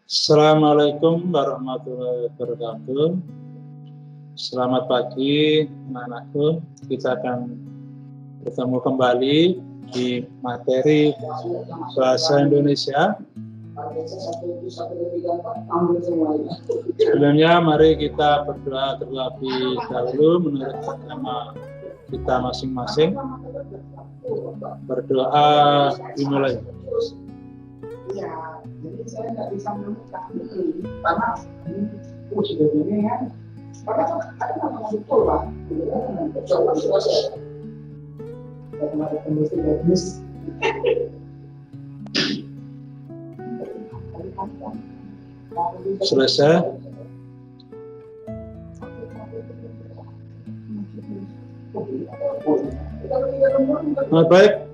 Assalamualaikum warahmatullahi wabarakatuh. Selamat pagi anak-anakku. Kita akan bertemu kembali di materi bahasa Indonesia. Sebelumnya mari kita berdoa terlebih dahulu menurut agama kita masing-masing. Berdoa dimulai. Ya, jadi saya nggak bisa menemukan ini karena ujian ini kan, karena ada namanya betul Pak, coba selesai. Dan ada kondisi bagus. Selesai. Baik.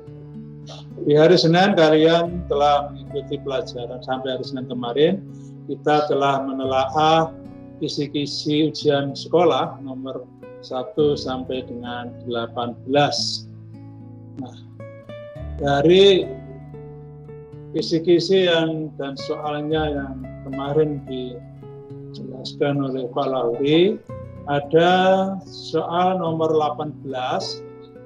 Di hari Senin kalian telah mengikuti pelajaran sampai hari Senin kemarin. Kita telah menelaah kisi-kisi ujian sekolah nomor 1 sampai dengan 18. Nah, dari kisi-kisi dan soalnya yang kemarin dijelaskan oleh Pak Lauri, ada soal nomor 18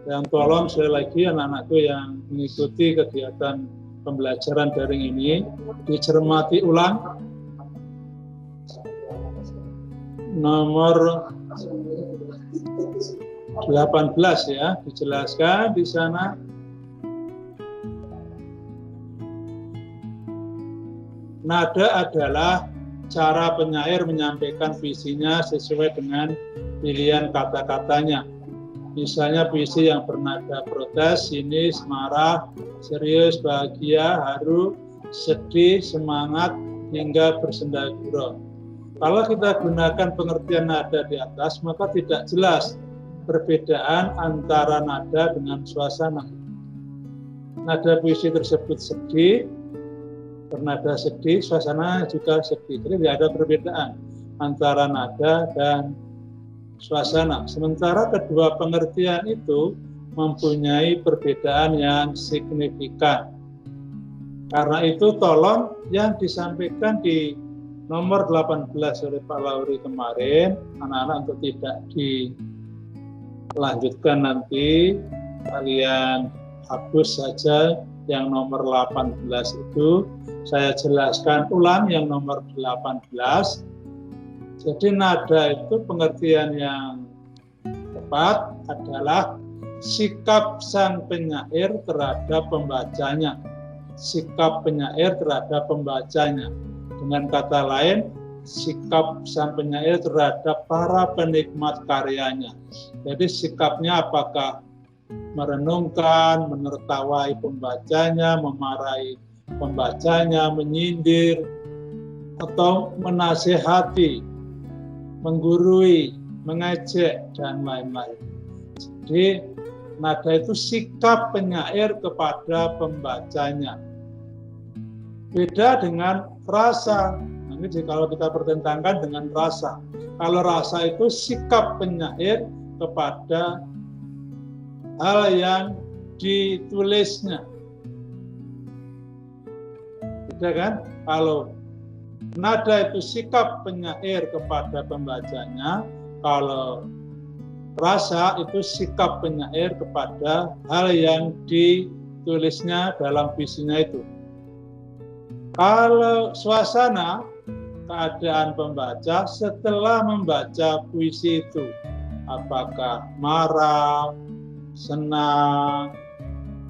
yang tolong sekali lagi anak-anakku yang mengikuti kegiatan pembelajaran daring ini dicermati ulang. Nomor 18 ya, dijelaskan di sana. Nada adalah cara penyair menyampaikan visinya sesuai dengan pilihan kata-katanya. Misalnya puisi yang bernada protes, sinis, marah, serius, bahagia, haru, sedih, semangat, hingga bersendagurau. Kalau kita gunakan pengertian nada di atas, maka tidak jelas perbedaan antara nada dengan suasana. Nada puisi tersebut sedih, bernada sedih, suasana juga sedih. Jadi tidak ada perbedaan antara nada dan suasana. Sementara kedua pengertian itu mempunyai perbedaan yang signifikan. Karena itu tolong yang disampaikan di nomor 18 oleh Pak Lauri kemarin, anak-anak untuk tidak dilanjutkan nanti, kalian hapus saja yang nomor 18 itu. Saya jelaskan ulang yang nomor 18. Jadi nada itu pengertian yang tepat adalah sikap sang penyair terhadap pembacanya. Sikap penyair terhadap pembacanya. Dengan kata lain, sikap sang penyair terhadap para penikmat karyanya. Jadi sikapnya apakah merenungkan, menertawai pembacanya, memarahi pembacanya, menyindir, atau menasehati, menggurui, mengejek, dan lain-lain. Jadi nada itu sikap penyair kepada pembacanya. Beda dengan rasa. Nanti kalau kita pertentangkan dengan rasa. Kalau rasa itu sikap penyair kepada hal yang ditulisnya. Beda kan? Kalau nada itu sikap penyair kepada pembacanya, kalau rasa itu sikap penyair kepada hal yang ditulisnya dalam puisinya itu. Kalau suasana, keadaan pembaca setelah membaca puisi itu, apakah marah, senang,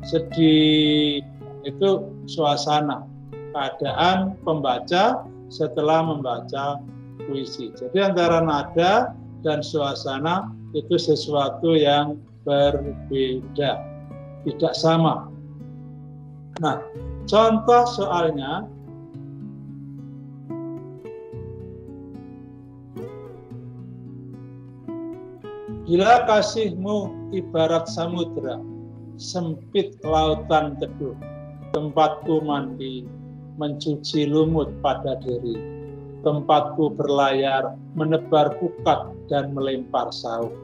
sedih, itu suasana, keadaan pembaca setelah membaca puisi. Jadi antara nada dan suasana itu sesuatu yang berbeda, tidak sama. Nah, contoh soalnya, bila kasihmu ibarat samudra, sempit lautan teduh, tempatku mandi, mencuci lumut pada diri, tempatku berlayar, menebar pukat dan melempar sauk.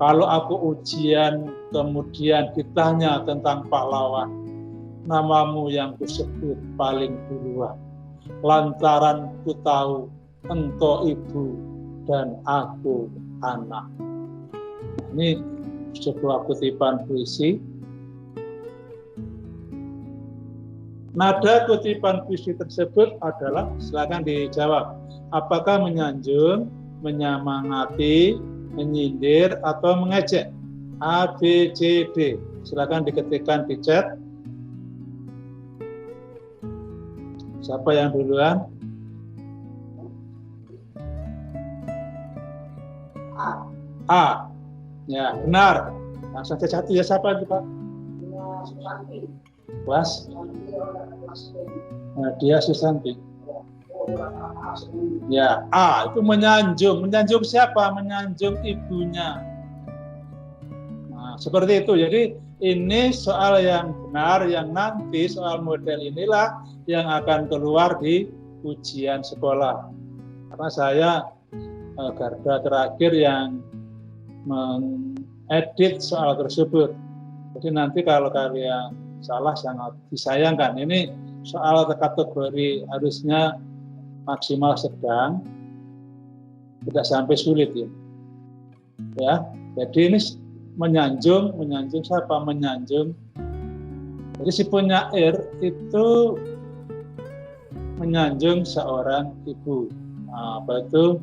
Kalau aku ujian kemudian ditanya tentang pahlawan, namamu yang kusebut paling duluan. lantaran ku tahu engkau ibu dan aku anak. Ini sebuah kutipan puisi. Nada kutipan puisi tersebut adalah, silakan dijawab, apakah menyanjung, menyemangati, menyindir, atau mengejek? A, B, C, D. Silakan diketikkan di chat. Siapa yang duluan? A. Ya, benar. Langsung saja satu ya, siapa itu Pak? Was? Dia Susanti. Ya, A itu menyanjung. Menyanjung siapa? Menyanjung ibunya. Nah, seperti itu. Jadi ini soal yang benar, yang nanti soal model inilah yang akan keluar di ujian sekolah. Karena saya garda terakhir yang mengedit soal tersebut. Jadi nanti kalau kalian salah sangat disayangkan. Ini soal kategori harusnya maksimal sedang, tidak sampai sulit ya. Ya, jadi ini menyanjung siapa? Menyanjung. Jadi si penyair itu menyanjung seorang ibu. Nah, apa itu?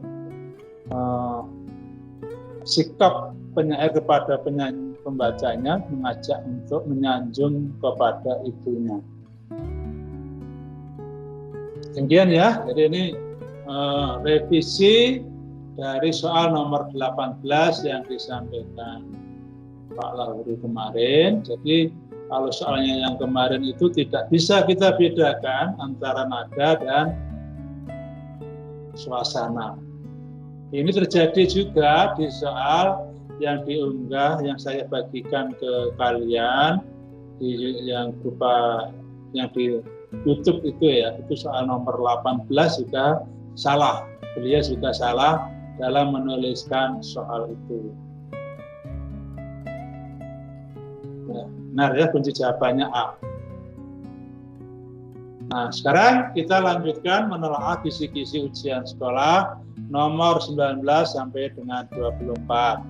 Sikap penyair kepada pembacanya mengajak untuk menyanjung kepada ibunya. Demikian ya, jadi ini revisi dari soal nomor 18 yang disampaikan Pak Lahuri kemarin. Jadi kalau soalnya yang kemarin itu tidak bisa kita bedakan antara nada dan suasana. Ini terjadi juga di soal yang diunggah, yang saya bagikan ke kalian, yang berupa yang di YouTube itu ya, itu soal nomor 18 juga salah. Beliau juga salah dalam menuliskan soal itu. Ya, benar ya, kunci jawabannya A. Nah, sekarang kita lanjutkan menelaah kisi-kisi ujian sekolah nomor 19 sampai dengan 24.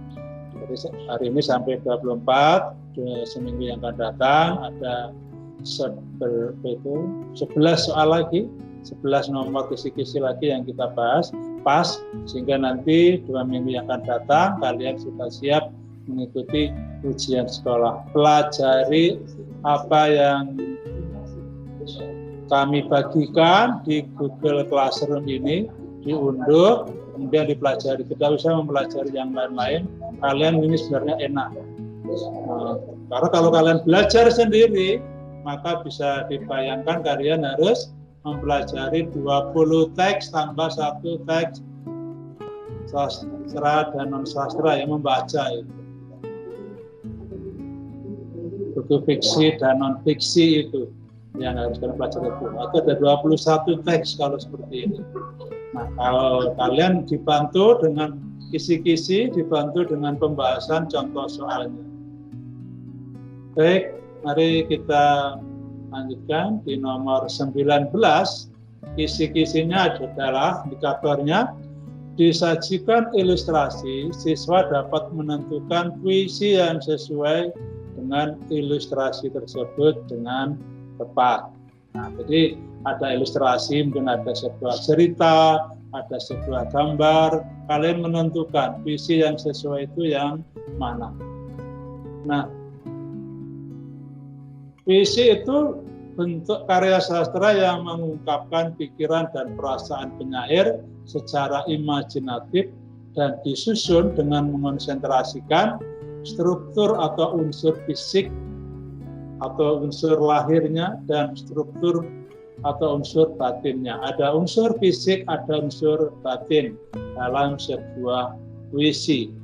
Jadi hari ini sampai 24, seminggu yang akan datang ada 11 soal lagi, 11 nomor kisi-kisi lagi yang kita bahas pas, sehingga nanti 2 minggu yang akan datang kalian sudah siap mengikuti ujian sekolah. Pelajari apa yang kami bagikan di Google Classroom ini, diunduh, kemudian dipelajari. Tidak usah mempelajari yang lain-lain, kalian ini sebenarnya enak. Karena kalau kalian belajar sendiri, maka bisa dibayangkan kalian harus mempelajari 20 teks tambah 1 teks sastra dan non-sastra yang membaca itu. Buku fiksi dan non-fiksi itu yang harus kalian pelajari itu. Itu ada 21 teks kalau seperti ini. Nah, kalau kalian dibantu dengan kisi-kisi, dibantu dengan pembahasan contoh soalnya. Baik, mari kita lanjutkan di nomor 19. Kisi-kisinya adalah indikatornya disajikan ilustrasi, siswa dapat menentukan puisi yang sesuai dengan ilustrasi tersebut dengan tepat. Nah, jadi ada ilustrasi, mungkin ada sebuah cerita, ada sebuah gambar, kalian menentukan puisi yang sesuai itu yang mana. Nah, puisi itu bentuk karya sastra yang mengungkapkan pikiran dan perasaan penyair secara imajinatif dan disusun dengan mengonsentrasikan struktur atau unsur fisik atau unsur lahirnya dan struktur atau unsur batinnya. Ada unsur fisik, ada unsur batin dalam sebuah puisi.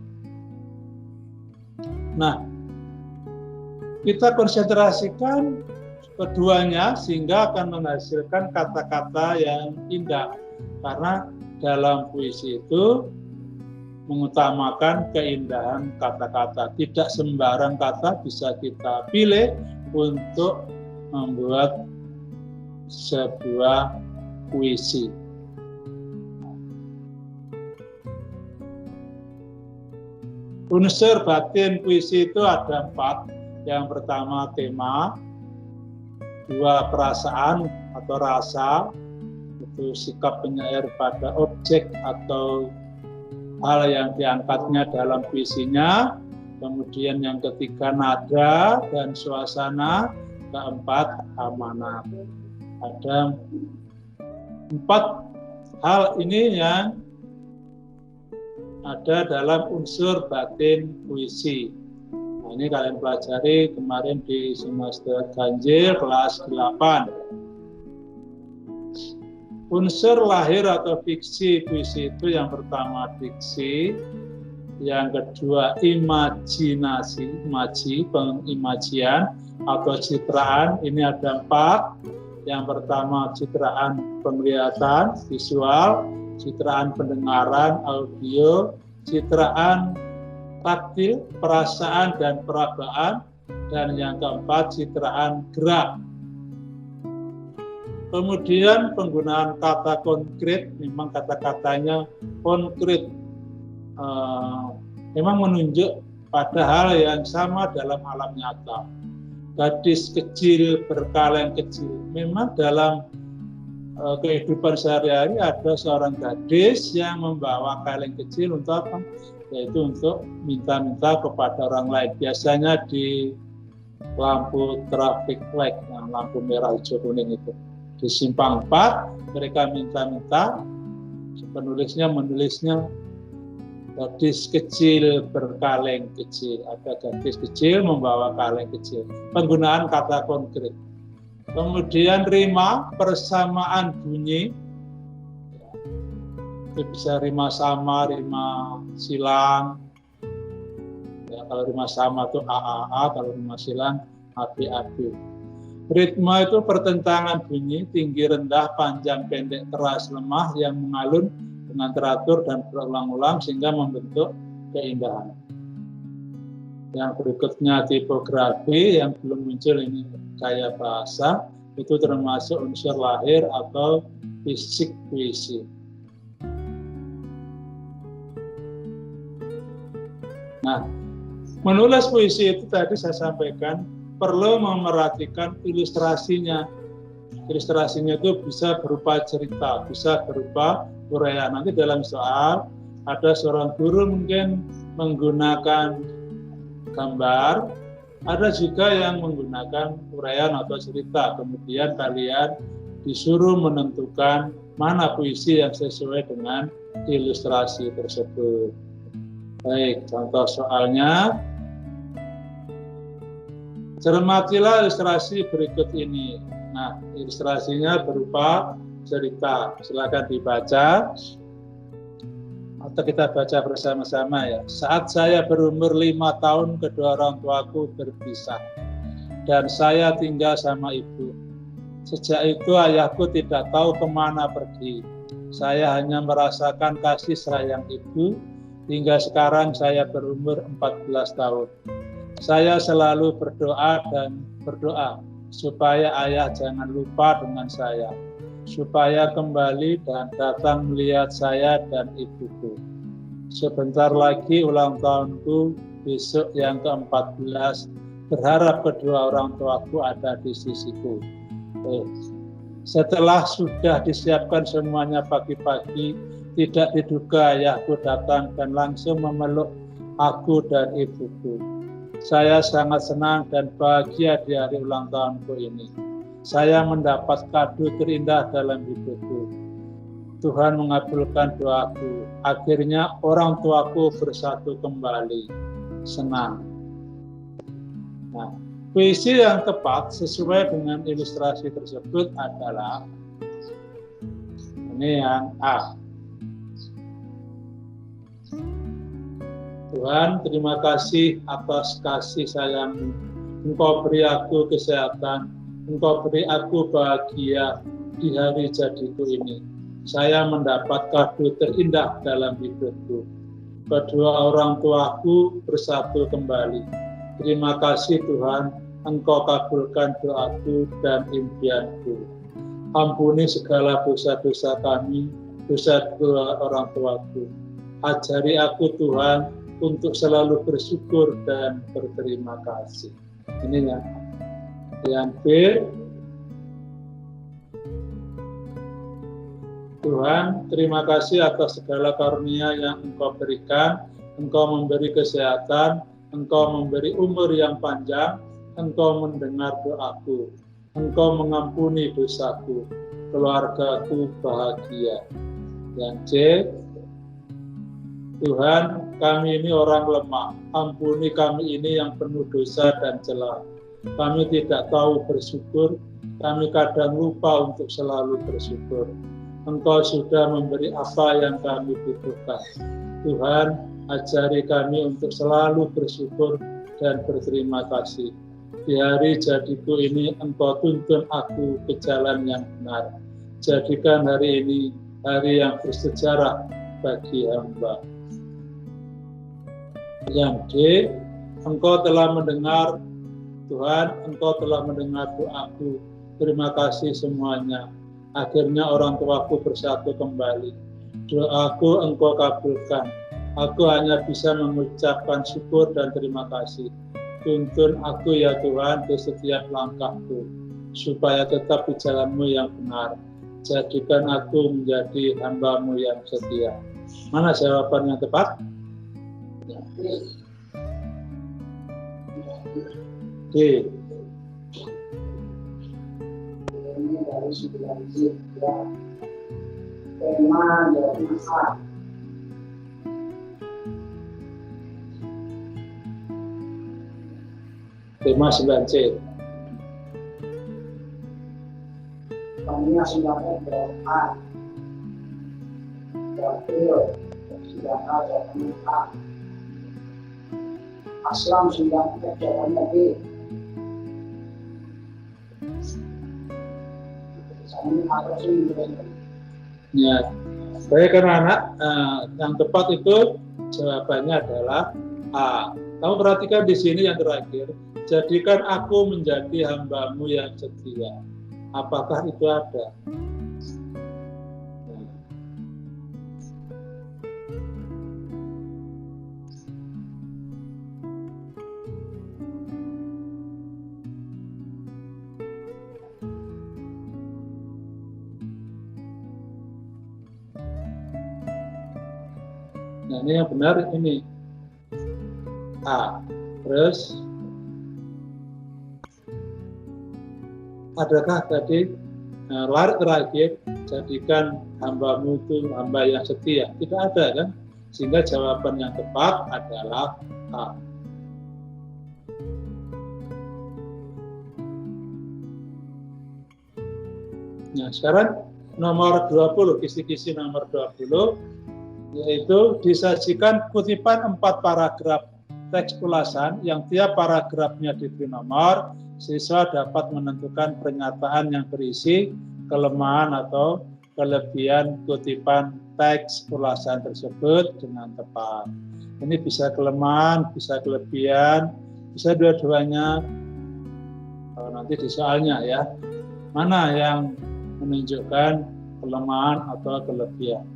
Nah, kita konsentrasikan keduanya sehingga akan menghasilkan kata-kata yang indah. Karena dalam puisi itu mengutamakan keindahan kata-kata. Tidak sembarang kata bisa kita pilih untuk membuat sebuah puisi. Unsur batin puisi itu ada 4. Yang pertama tema, 2 perasaan atau rasa, itu sikap penyair pada objek atau hal yang diangkatnya dalam puisinya. Kemudian yang ketiga nada dan suasana, keempat amanat. Ada 4 hal ini yang ada dalam unsur batin puisi. Nah, ini kalian pelajari kemarin di semester ganjil kelas 8. Unsur lahir atau fiksi puisi itu yang pertama diksi, yang kedua imajinasi, pengimajian atau citraan. Ini ada 4. Yang pertama citraan penglihatan, visual, citraan pendengaran, audio, citraan taktil, perasaan dan perabaan, dan yang keempat citraan gerak. Kemudian penggunaan kata konkret, memang kata-katanya konkret, memang menunjuk pada hal yang sama dalam alam nyata. Gadis kecil berkaleng kecil, memang dalam kehidupan sehari-hari ada seorang gadis yang membawa kaleng kecil untuk apa? Yaitu untuk minta-minta kepada orang lain. Biasanya di lampu traffic light, lampu merah hijau kuning itu. Di simpang 4 mereka minta-minta, penulisnya menulisnya gadis kecil berkaleng kecil. Ada gadis kecil membawa kaleng kecil. Penggunaan kata konkret. Kemudian rima, persamaan bunyi. Itu bisa rima sama, rima silang. Ya, kalau rima sama itu AAA, kalau rima silang AB. Ritma itu pertentangan bunyi, tinggi rendah, panjang pendek, keras lemah yang mengalun dengan teratur dan berulang-ulang sehingga membentuk keindahan. Yang berikutnya tipografi yang belum muncul ini gaya bahasa, itu termasuk unsur lahir atau fisik puisi. Nah, menulis puisi itu tadi saya sampaikan perlu memerhatikan ilustrasinya. Ilustrasinya itu bisa berupa cerita, bisa berupa uraian. Nanti dalam soal ada seorang guru mungkin menggunakan gambar, ada juga yang menggunakan uraian atau cerita. Kemudian kalian disuruh menentukan mana puisi yang sesuai dengan ilustrasi tersebut. Baik, contoh soalnya. Cermatilah ilustrasi berikut ini. Nah, ilustrasinya berupa cerita. Silakan dibaca. Atau kita baca bersama-sama ya. Saat saya berumur 5 tahun, kedua orang tuaku berpisah. Dan saya tinggal sama ibu. Sejak itu ayahku tidak tahu kemana pergi. Saya hanya merasakan kasih sayang ibu. Hingga sekarang saya berumur 14 tahun. Saya selalu berdoa supaya ayah jangan lupa dengan saya. Supaya kembali dan datang melihat saya dan ibuku. Sebentar lagi ulang tahunku, besok yang ke-14, berharap kedua orang tuaku ada di sisiku. Setelah sudah disiapkan semuanya pagi-pagi, tidak diduga ayahku datang dan langsung memeluk aku dan ibuku. Saya sangat senang dan bahagia di hari ulang tahunku ini. Saya mendapat kado terindah dalam hidupku. Tuhan mengabulkan doaku. Akhirnya orang tuaku bersatu kembali. Senang. Nah, puisi yang tepat sesuai dengan ilustrasi tersebut adalah ini yang A. Tuhan, terima kasih atas kasih sayang-Mu. Engkau beri aku kesehatan, Engkau beri aku bahagia di hari jadiku ini. Saya mendapat kado terindah dalam hidupku. Kedua orang tuaku bersatu kembali. Terima kasih Tuhan, Engkau kabulkan doaku dan impianku. Ampuni segala dosa-dosa kami, dosa orang tuaku. Ajari aku Tuhan untuk selalu bersyukur dan berterima kasih. Ini ya. Yang B, Tuhan, terima kasih atas segala karunia yang Engkau berikan. Engkau memberi kesehatan, Engkau memberi umur yang panjang, Engkau mendengar doaku, Engkau mengampuni dosaku, keluargaku bahagia. Yang C, Tuhan, kami ini orang lemah, ampuni kami ini yang penuh dosa dan celah. Kami tidak tahu bersyukur, kami kadang lupa untuk selalu bersyukur. Engkau sudah memberi apa yang kami butuhkan. Tuhan, ajari kami untuk selalu bersyukur dan berterima kasih. Di hari jadiku ini, Engkau tuntun aku ke jalan yang benar. Jadikan hari ini hari yang bersejarah bagi hamba. Yang D, Engkau telah mendengar, Tuhan, Engkau telah mendengar doaku. Terima kasih semuanya. Akhirnya orang tuaku bersatu kembali. Doaku Engkau kabulkan. Aku hanya bisa mengucapkan syukur dan terima kasih. Tuntun aku ya Tuhan di setiap langkahku, supaya tetap di jalan-Mu yang benar. Jadikan aku menjadi hamba-Mu yang setia. Mana jawaban yang tepat? D. Ini dari 9 juz ya. Tema dari A. Tema 9C. Kami sudah berdoa. April sudah ada A. Aslam sudah ada jawabannya B. Ya, baik anak-anak, yang tepat itu jawabannya adalah A. Kamu perhatikan di sini yang terakhir, jadikan aku menjadi hamba-Mu yang setia. Apakah itu ada? Nah, ini yang benar ini A. Terus adakah tadi larik terakhir, jadikan hamba-Mu itu hamba yang setia? Tidak ada kan? Sehingga jawaban yang tepat adalah A. Nah, sekarang nomor 20, kisi-kisi nomor 20, yaitu disajikan kutipan 4 paragraf teks ulasan yang tiap paragrafnya diberi nomor. Siswa dapat menentukan pernyataan yang berisi kelemahan atau kelebihan kutipan teks ulasan tersebut dengan tepat. Ini bisa kelemahan, bisa kelebihan, bisa dua-duanya. Nanti di soalnya ya, mana yang menunjukkan kelemahan atau kelebihan.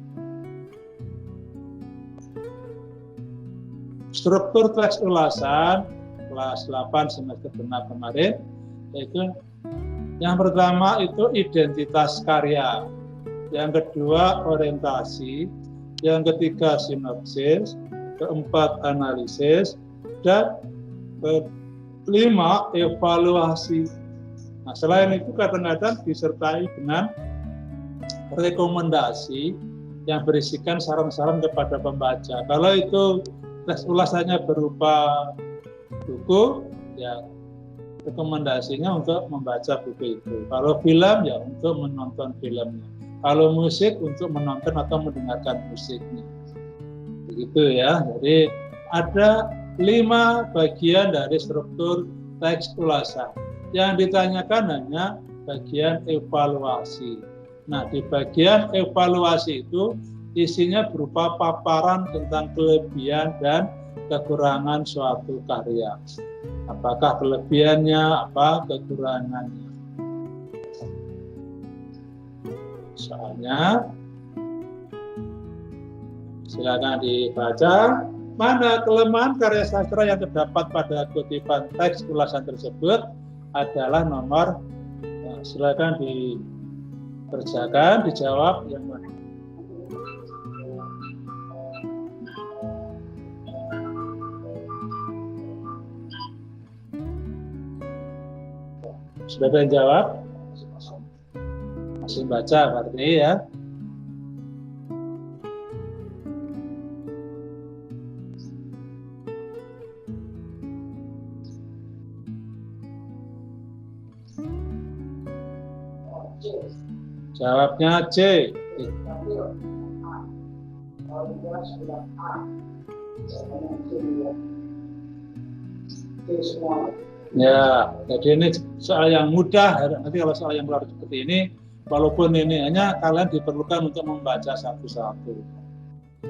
Struktur teks ulasan kelas 8 semester genap kemarin, yaitu yang pertama itu identitas karya, yang kedua orientasi, yang ketiga sinopsis, keempat analisis, dan kelima evaluasi. Nah, selain itu kadang-kadang disertai dengan rekomendasi yang berisikan saran-saran kepada pembaca. Kalau itu teks ulasannya berupa buku, ya rekomendasinya untuk membaca buku itu. Kalau film, ya untuk menonton filmnya. Kalau musik, untuk menonton atau mendengarkan musiknya. Begitu ya. Jadi ada 5 bagian dari struktur teks ulasan. Yang ditanyakan hanya bagian evaluasi. Nah, di bagian evaluasi itu isinya berupa paparan tentang kelebihan dan kekurangan suatu karya. Apakah kelebihannya, apa kekurangannya. Soalnya silakan dibaca. Mana kelemahan karya sastra yang terdapat pada kutipan teks ulasan tersebut adalah nomor. Silakan dikerjakan, dijawab yang mana. Sudah ada yang jawab? Masih baca berarti ya. Jawabnya C. Ya, jadi ini soal yang mudah. Nanti kalau soal yang berat seperti ini, walaupun ini hanya kalian diperlukan untuk membaca satu-satu.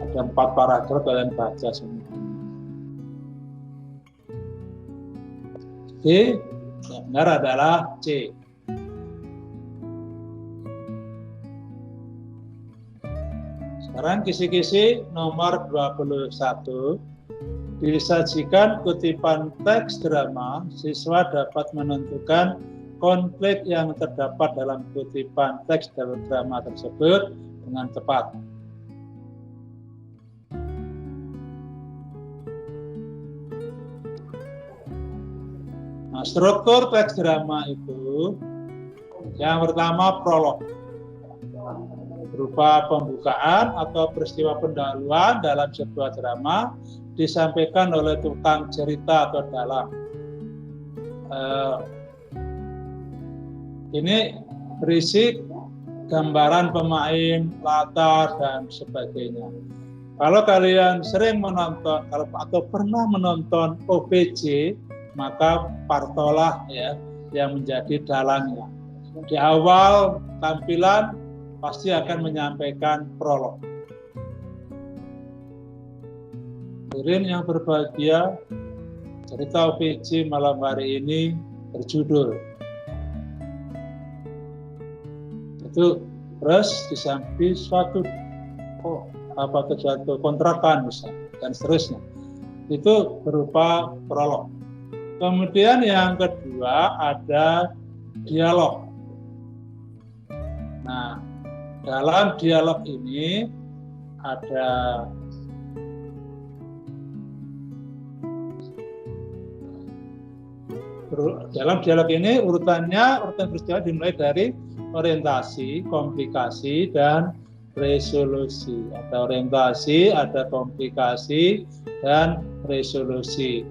Ada 4 paragraf kalian baca semua. Jadi yang benar adalah C. Sekarang kisi-kisi nomor 21. Disajikan kutipan teks drama, siswa dapat menentukan konflik yang terdapat dalam kutipan teks dalam drama tersebut dengan tepat. Nah, struktur teks drama itu yang pertama prolog, berupa pembukaan atau peristiwa pendahuluan dalam sebuah drama disampaikan oleh tukang cerita atau dalang. Ini berisi gambaran pemain, latar, dan sebagainya. Kalau kalian sering menonton atau pernah menonton OVJ, maka Partolah ya yang menjadi dalangnya. Di awal tampilan pasti akan menyampaikan prolog. Hadirin yang berbahagia, cerita OVJ malam hari ini berjudul itu terus disamping suatu kontrakan misalnya dan seterusnya. Itu berupa prolog. Kemudian yang kedua ada dialog. Nah, dalam dialog ini ada urutan peristiwa dimulai dari orientasi, komplikasi, dan resolusi. Ada orientasi, ada komplikasi, dan resolusi.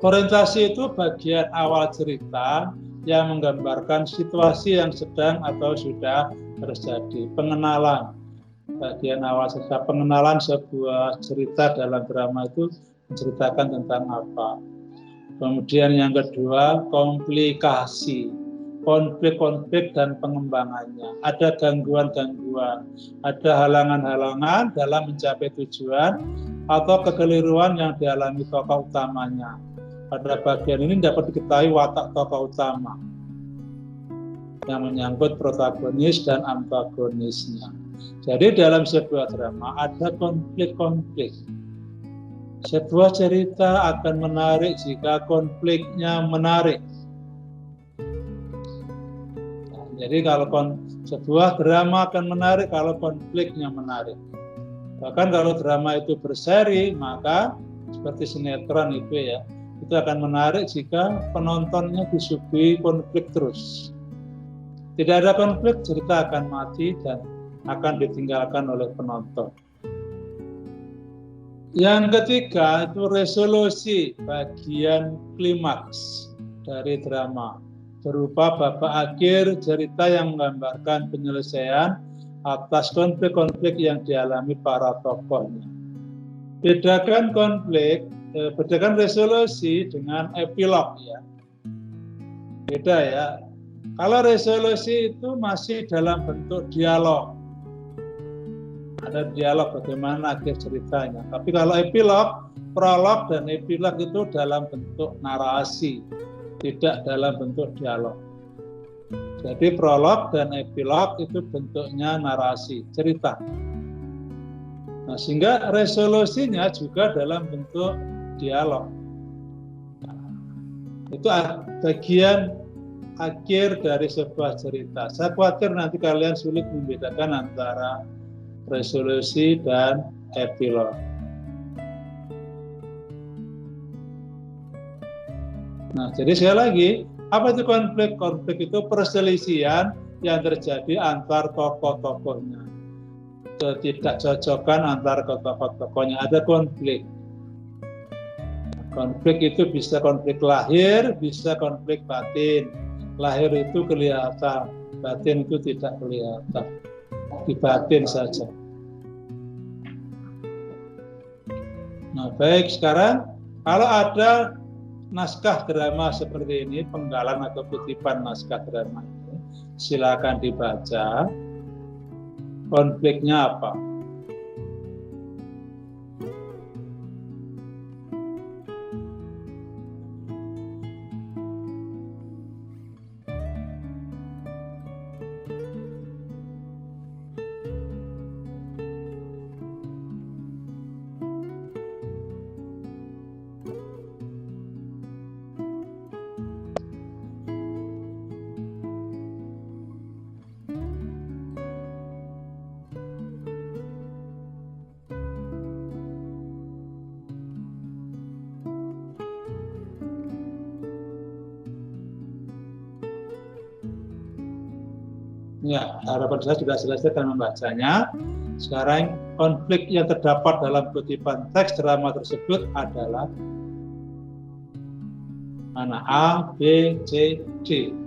Orientasi itu bagian awal cerita yang menggambarkan situasi yang sedang atau sudah terjadi. Pengenalan, bagian awal cerita, pengenalan sebuah cerita dalam drama itu menceritakan tentang apa. Kemudian yang kedua, komplikasi, konflik-konflik dan pengembangannya. Ada gangguan-gangguan, ada halangan-halangan dalam mencapai tujuan atau kekeliruan yang dialami tokoh utamanya. Pada bagian ini dapat diketahui watak tokoh utama yang menyangkut protagonis dan antagonisnya. Jadi dalam sebuah drama ada konflik-konflik. Sebuah cerita akan menarik jika konfliknya menarik. Nah, jadi kalau sebuah drama akan menarik kalau konfliknya menarik. Bahkan kalau drama itu berseri, maka seperti sinetron itu ya, itu akan menarik jika penontonnya disuguhi konflik terus. Tidak ada konflik, cerita akan mati dan akan ditinggalkan oleh penonton. Yang ketiga itu resolusi, bagian klimaks dari drama, berupa babak akhir cerita yang menggambarkan penyelesaian atas konflik-konflik yang dialami para tokohnya. Bedakan resolusi dengan epilog ya. Beda ya. Kalau resolusi itu masih dalam bentuk dialog. Ada dialog bagaimana akhir ceritanya. Tapi kalau epilog, prolog dan epilog itu dalam bentuk narasi, tidak dalam bentuk dialog. Jadi prolog dan epilog itu bentuknya narasi, cerita. Nah, sehingga resolusinya juga dalam bentuk dialog. Itu bagian akhir dari sebuah cerita. Saya khawatir nanti kalian sulit membedakan antara resolusi dan epilog. Nah, jadi sekali lagi, apa itu konflik? Konflik itu perselisihan yang terjadi antar tokoh-tokohnya. Ketidakcocokan antar tokoh-tokohnya, ada konflik. Konflik itu bisa konflik lahir, bisa konflik batin. Lahir itu kelihatan, batin itu tidak kelihatan. Di batin saja. Nah, baik, sekarang kalau ada naskah drama seperti ini, penggalan atau kutipan naskah drama ini, silakan dibaca. Konfliknya apa? Ya, harapan saya sudah selesai dan membacanya. Sekarang konflik yang terdapat dalam kutipan teks drama tersebut adalah mana? A, B, C, D.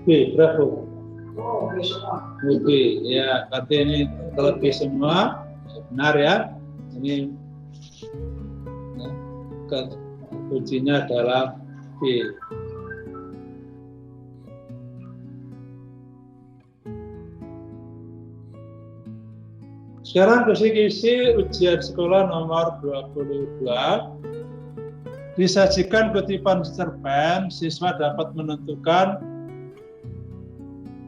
B, berapa? Oh, B semua. B, ya, berarti ini kalau B semua, benar ya. Ini kuncinya adalah B. Sekarang kisi-kisi ujian sekolah nomor 22. Disajikan kutipan cerpen, siswa dapat menentukan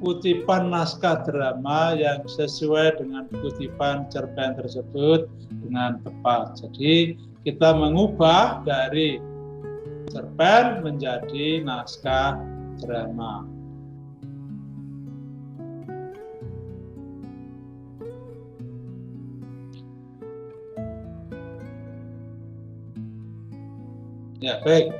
kutipan naskah drama yang sesuai dengan kutipan cerpen tersebut dengan tepat. Jadi kita mengubah dari cerpen menjadi naskah drama. Ya, baik.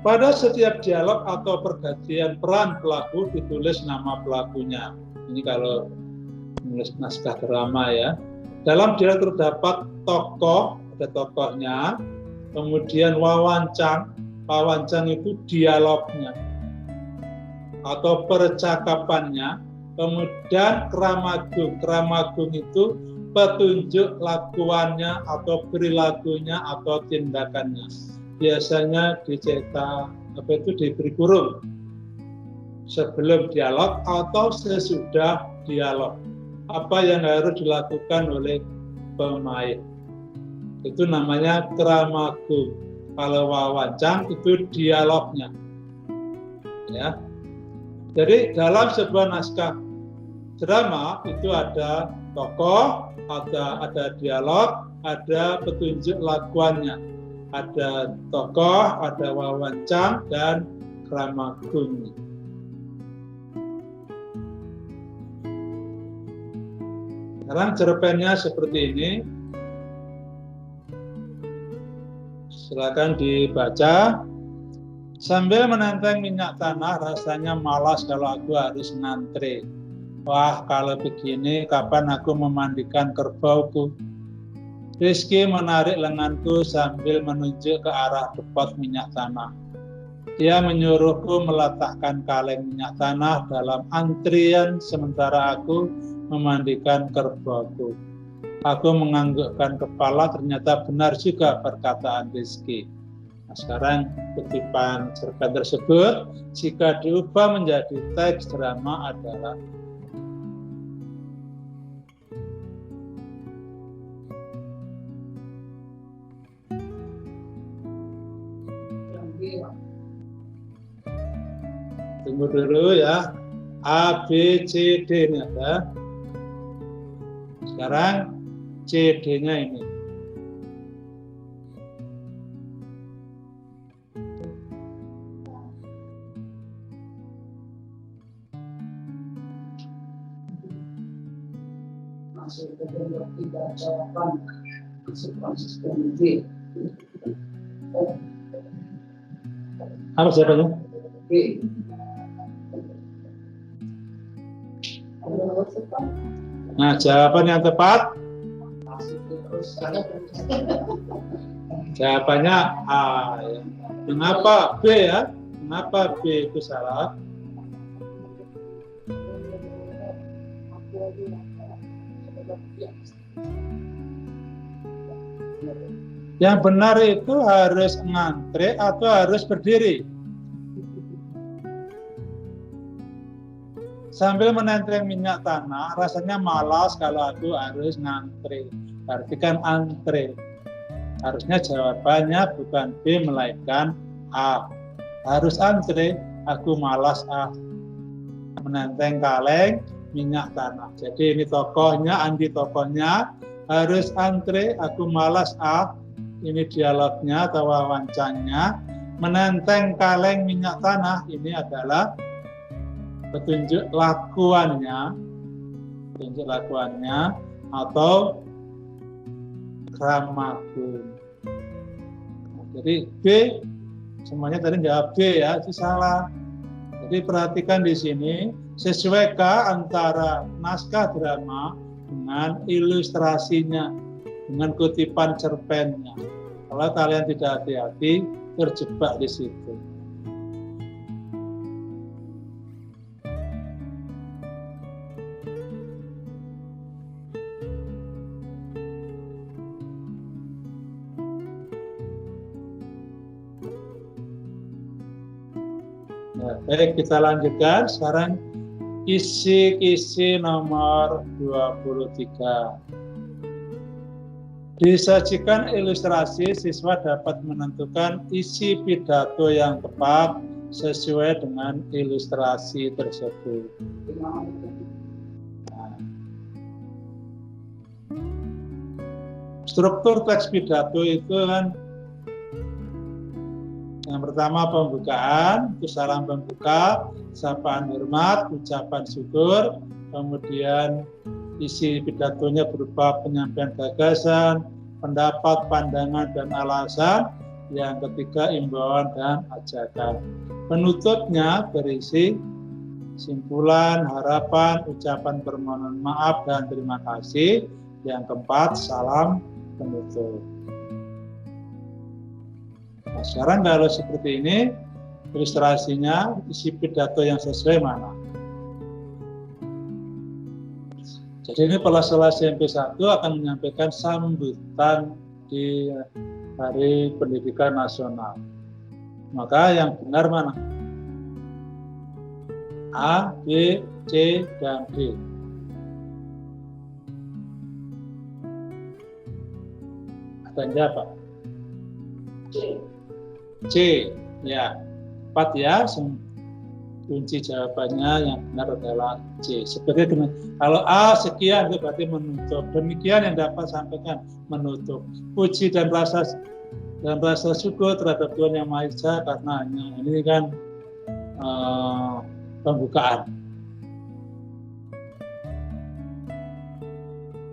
Pada setiap dialog atau pergantian peran pelaku ditulis nama pelakunya. Ini kalau menulis naskah drama ya. Dalam dialog terdapat tokoh, ada tokohnya, kemudian wawancang. Wawancang itu dialognya atau percakapannya, kemudian kramagung. Kramagung itu petunjuk lakuannya atau perilakunya atau tindakannya. Biasanya dicetak diberi kurung sebelum dialog atau sesudah dialog. Apa yang harus dilakukan oleh pemain itu namanya kramagung. Kalau wawancang itu dialognya, ya. Jadi dalam sebuah naskah drama itu ada tokoh, ada dialog, ada petunjuk lakuannya. Ada tokoh, ada wawancang, dan kramagung. Sekarang cerpennya seperti ini. Silakan dibaca. Sambil menenteng minyak tanah, rasanya malas kalau aku harus ngantri. Wah, kalau begini, kapan aku memandikan kerbauku? Rizky menarik lenganku sambil menunjuk ke arah depot minyak tanah. Dia menyuruhku meletakkan kaleng minyak tanah dalam antrian sementara aku memandikan kerbauku. Aku menganggukkan kepala, ternyata benar juga perkataan Rizky. Nah, sekarang kutipan cerpen tersebut jika diubah menjadi teks drama adalah tunggu dulu ya. A, B, C, D ini ada. Sekarang CD-nya ini. Masuk ke dalam tidak jawaban masuk konsisten D. Apa jawabannya? B. Nah, jawaban yang tepat jawabannya A. Kenapa B ya? Kenapa B itu salah? Yang benar itu harus ngantre atau harus berdiri? Sambil menenteng minyak tanah, rasanya malas kalau aku harus ngantri. Berarti kan antre. Harusnya jawabannya bukan B, melainkan A. Harus antre, aku malas A. Menenteng kaleng, minyak tanah. Jadi ini tokohnya, Andi tokohnya. Harus antre, aku malas A. Ini dialognya atau wawancannya. Menenteng kaleng, minyak tanah. Ini adalah petunjuk lakuannya atau gramatum. Jadi B semuanya tadi jawab B ya, itu salah. Jadi perhatikan di sini sesuaikah antara naskah drama dengan ilustrasinya, dengan kutipan cerpennya. Kalau kalian tidak hati-hati terjebak di situ. Baik, kita lanjutkan. Sekarang kisi-kisi nomor 23. Disajikan ilustrasi, siswa dapat menentukan isi pidato yang tepat sesuai dengan ilustrasi tersebut. Nah. Struktur teks pidato itu kan yang pertama pembukaan, itu salam pembuka, sapaan hormat, ucapan syukur, kemudian isi pidatonya berupa penyampaian gagasan, pendapat, pandangan, dan alasan, yang ketiga imbauan dan ajakan. Penutupnya berisi simpulan, harapan, ucapan permohonan maaf, dan terima kasih, yang keempat salam penutup. Nah, sekarang kalau seperti ini, ilustrasinya, isi pidato yang sesuai mana? Jadi ini kelas SMP1 akan menyampaikan sambutan di Hari Pendidikan Nasional. Maka yang benar mana? A, B, C, dan D. Ada yang jawab? C, ya, 4 ya, kunci jawabannya yang benar adalah C. Seperti kalau A sekian itu berarti menutup. Demikian yang dapat sampaikan menutup. Puji dan rasa syukur terhadap Tuhan Yang Maha Esa karena ini kan pembukaan.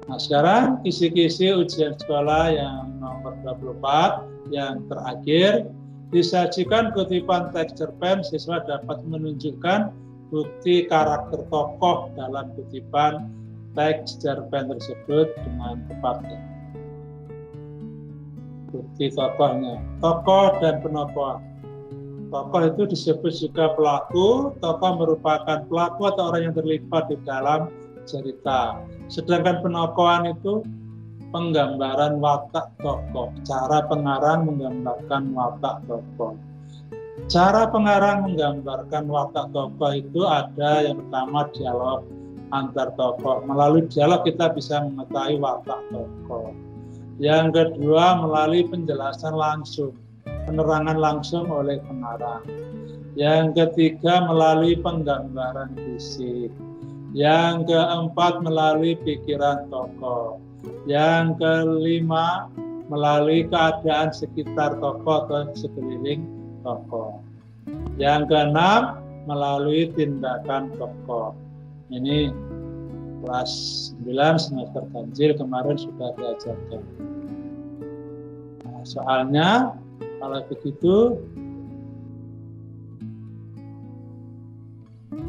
Nah, sekarang kisi-kisi ujian sekolah yang nomor 24 yang terakhir. Disajikan kutipan teks cerpen, siswa dapat menunjukkan bukti karakter tokoh dalam kutipan teks cerpen tersebut dengan tepat. Bukti tokohnya, tokoh dan penokohan. Tokoh itu disebut juga pelaku, tokoh merupakan pelaku atau orang yang terlibat di dalam cerita. Sedangkan penokohan itu penggambaran watak tokoh. Cara pengarang menggambarkan watak tokoh. Cara pengarang menggambarkan watak tokoh itu ada yang pertama dialog antar tokoh. Melalui dialog kita bisa mengetahui watak tokoh. Yang kedua melalui penjelasan langsung, penerangan langsung oleh pengarang. Yang ketiga melalui penggambaran fisik. Yang keempat melalui pikiran tokoh. Yang kelima melalui keadaan sekitar tokoh atau sekeliling tokoh. Yang keenam melalui tindakan tokoh. Ini kelas 9 semester ganjil kemarin sudah diajarkan. Nah, soalnya kalau begitu,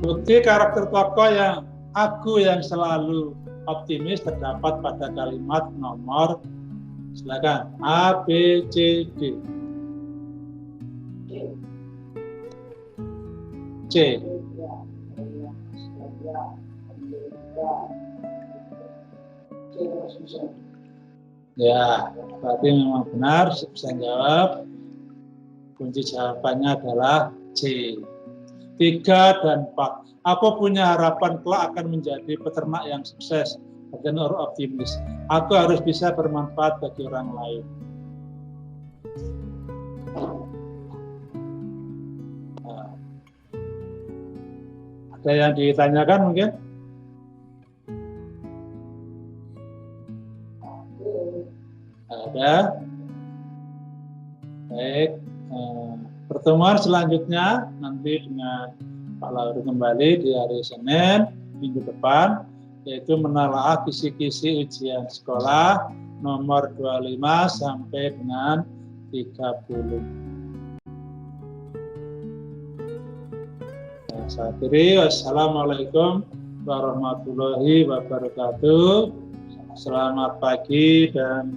bukti karakter tokoh yang aku yang selalu optimis terdapat pada kalimat nomor, silakan, A, B, C, D. C. Ya, berarti memang benar, bisa jawab. Kunci jawabannya adalah C. 3 dan 4. Aku punya harapan kelak akan menjadi peternak yang sukses dan optimis. Aku harus bisa bermanfaat bagi orang lain. Nah, ada yang ditanyakan mungkin? Ada. Baik. Pertemuan selanjutnya nanti dengan Pak Lauri kembali di hari Senin minggu depan, yaitu menelaah kisi-kisi ujian sekolah nomor 25 sampai dengan 30. Saya akhiri, wassalamualaikum warahmatullahi wabarakatuh. Selamat pagi dan